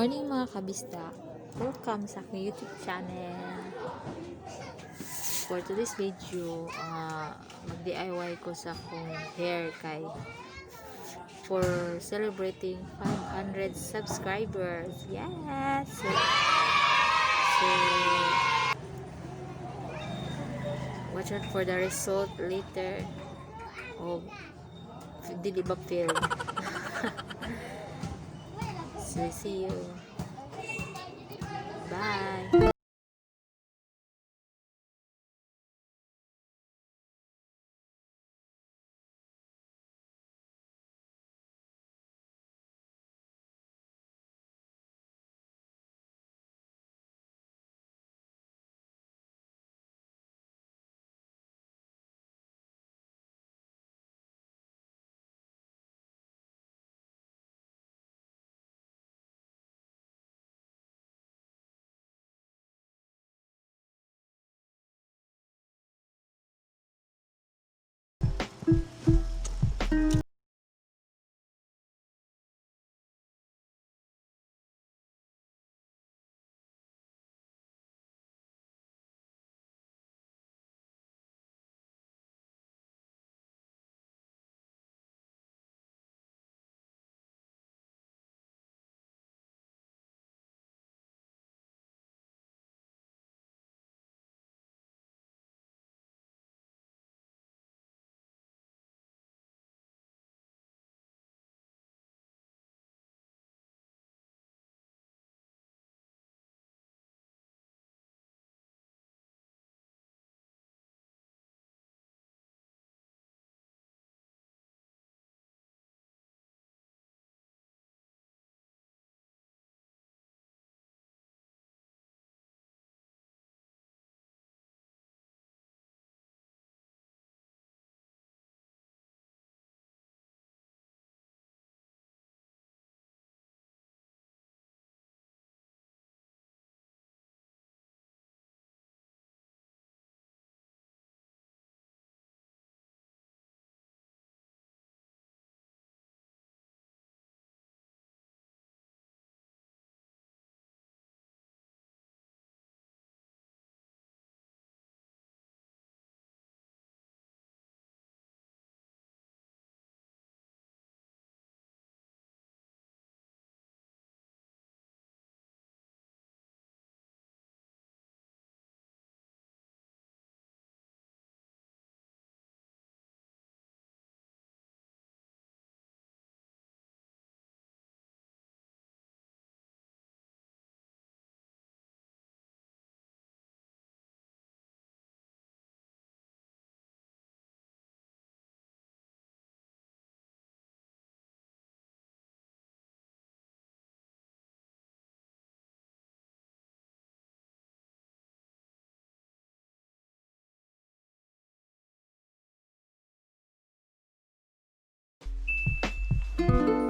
morning mga kabista. Welcome sa aking YouTube channel. For today's video, mag-DIY ko sa akong hair kay for celebrating 500 subscribers. Yes! So watch out for the result later of dili ba film. So see you. Bye.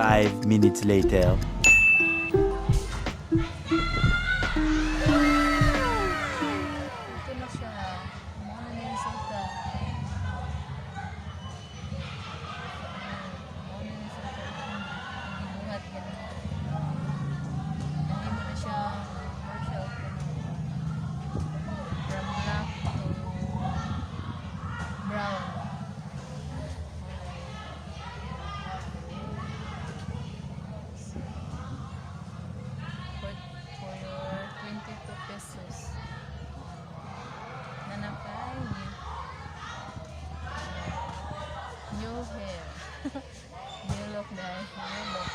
Five minutes later. Ito na siya. Mga na yung salta. Mga na yung salta. Buhat ka na. Hindi mo na siya commercial ka na. From black to brown. For your 22 pesos. Nanapay new hair. New look dahil. New look.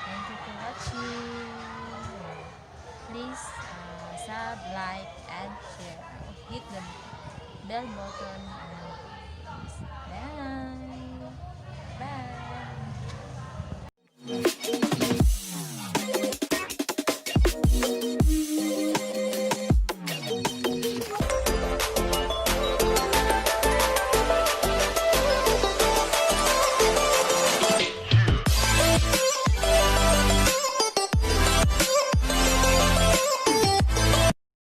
Thank you for watching. Please sub, like, and share. Hit the bell button.